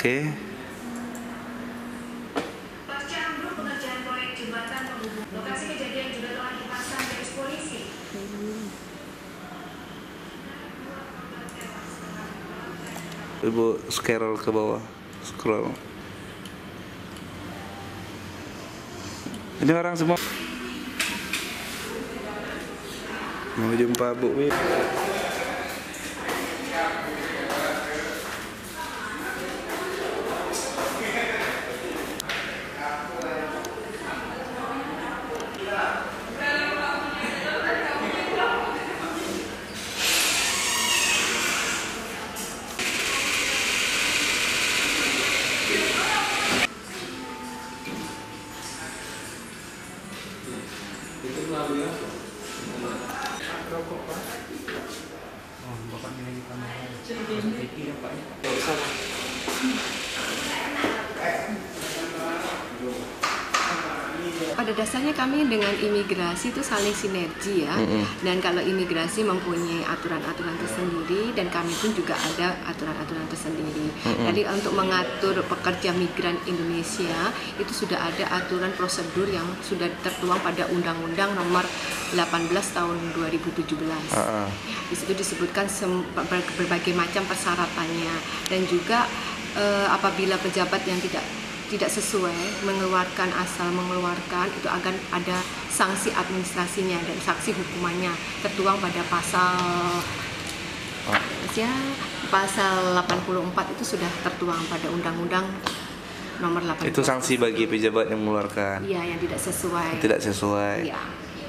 Oke. Pasca ambruk pengerjaan proyek jembatan penghubung, lokasi kejadian juga telah dipasang garis polisi. Ibu scroll ke bawah, scroll. Ini orang semua mau jumpa Bu Wi. Pada dasarnya kami dengan imigrasi itu saling sinergi ya. Dan kalau imigrasi mempunyai aturan-aturan tersendiri dan kami pun juga ada aturan-aturan tersendiri. Jadi untuk mengatur pekerja migran Indonesia itu sudah ada aturan prosedur yang sudah tertuang pada Undang-Undang Nomor 18 Tahun 2017. Di situ disebutkan berbagai macam persyaratannya dan juga apabila pejabat yang tidak sesuai asal mengeluarkan itu akan ada sanksi administrasinya dan sanksi hukumannya tertuang pada pasal 84 itu sudah tertuang pada Undang-Undang Nomor 18. Itu sanksi bagi pejabat yang mengeluarkan. Iya, yang tidak sesuai. Tidak sesuai. Iya.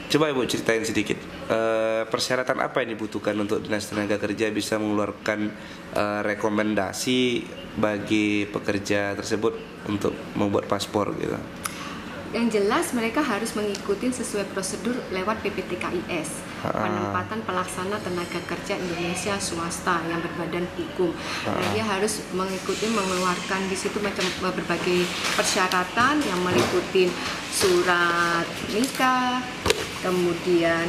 Coba Ibu ceritain sedikit persyaratan apa yang dibutuhkan untuk Dinas Tenaga Kerja bisa mengeluarkan rekomendasi bagi pekerja tersebut untuk membuat paspor gitu. Yang jelas mereka harus mengikuti sesuai prosedur lewat PPTKIS, penempatan pelaksana tenaga kerja Indonesia swasta yang berbadan hukum. Nah, dia harus mengeluarkan di situ macam berbagai persyaratan yang meliputi surat nikah, kemudian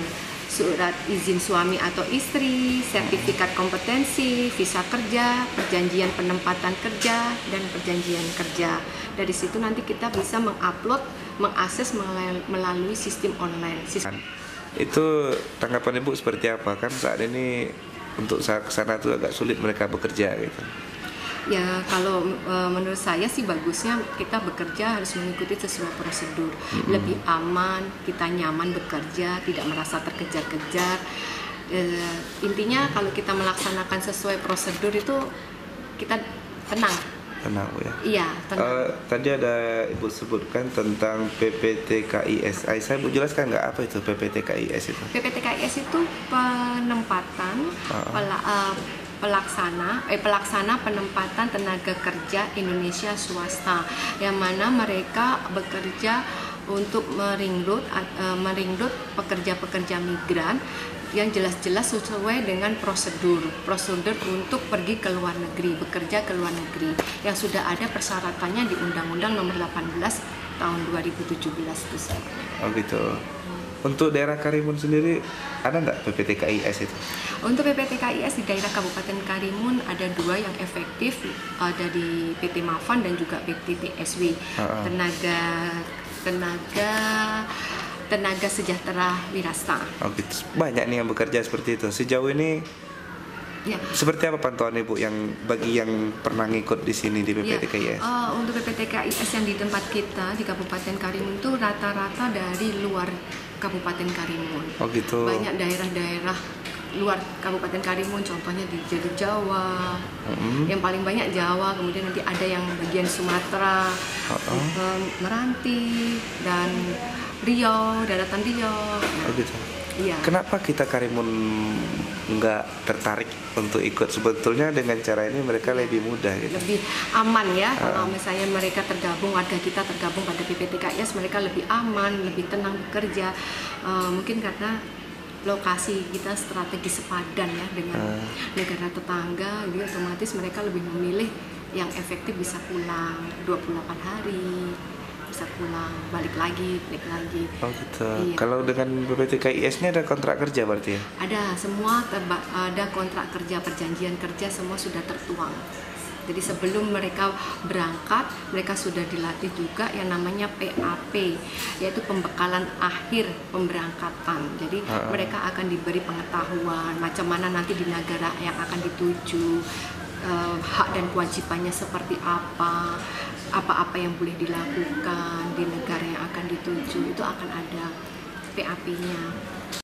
surat izin suami atau istri, sertifikat kompetensi, visa kerja, perjanjian penempatan kerja, dan perjanjian kerja. Dari situ nanti kita bisa mengakses melalui sistem online. Itu tanggapan Ibu seperti apa? Kan saat ini untuk ke sana itu agak sulit mereka bekerja gitu. Ya kalau menurut saya sih bagusnya kita bekerja harus mengikuti sesuai prosedur, lebih aman, kita nyaman bekerja, tidak merasa terkejar-kejar. Intinya kalau kita melaksanakan sesuai prosedur itu kita tenang. Tenang Bu ya. Iya, tenang. Tadi ada Ibu sebutkan tentang PPTKIS. Saya Bu jelaskan nggak apa itu PPTKIS itu? PPTKIS itu penempatan pelaksana penempatan tenaga kerja Indonesia swasta yang mana mereka bekerja untuk merekrut pekerja-pekerja migran yang jelas-jelas sesuai dengan prosedur untuk pergi ke luar negeri, bekerja ke luar negeri yang sudah ada persyaratannya di Undang-Undang Nomor 18 Tahun 2017 itu. Oh gitu. Untuk daerah Karimun sendiri ada nggak PPTKIS itu? Untuk PPTKIS di daerah Kabupaten Karimun ada dua yang efektif, ada di PT Mafan dan juga PT TSW, Tenaga Sejahtera Wirasta. Oh gitu. Banyak nih yang bekerja seperti itu. Sejauh ini ya. Seperti apa pantauan Ibu yang bagi yang pernah ngikut di sini di PPTKIS? Ya, untuk PPTKIS yang di tempat kita di Kabupaten Karimun itu rata-rata dari luar Kabupaten Karimun. Oh gitu. Banyak daerah-daerah luar Kabupaten Karimun, contohnya di Jalur Jawa, yang paling banyak Jawa, kemudian nanti ada yang bagian Sumatera, Meranti, dan Riau, daratan Riau. Oh gitu. Iya. Kenapa kita Karimun nggak tertarik untuk ikut? Sebetulnya dengan cara ini mereka lebih mudah gitu. Lebih aman ya, kalau misalnya mereka warga kita tergabung pada PPTKIS, mereka lebih aman, lebih tenang bekerja. Mungkin karena lokasi kita strategis sepadan ya dengan negara tetangga, jadi otomatis mereka lebih memilih yang efektif bisa pulang 28 hari, bisa pulang, balik lagi. Oh gitu. Iya. Kalau dengan PPTKIS ini ada kontrak kerja berarti ya? Ada, semua ada kontrak kerja, perjanjian kerja semua sudah tertuang. Jadi sebelum mereka berangkat, mereka sudah dilatih juga yang namanya PAP, yaitu pembekalan akhir pemberangkatan. Jadi mereka akan diberi pengetahuan macam mana nanti di negara yang akan dituju, hak dan kewajibannya seperti apa yang boleh dilakukan di negara yang akan dituju, itu akan ada PAP-nya.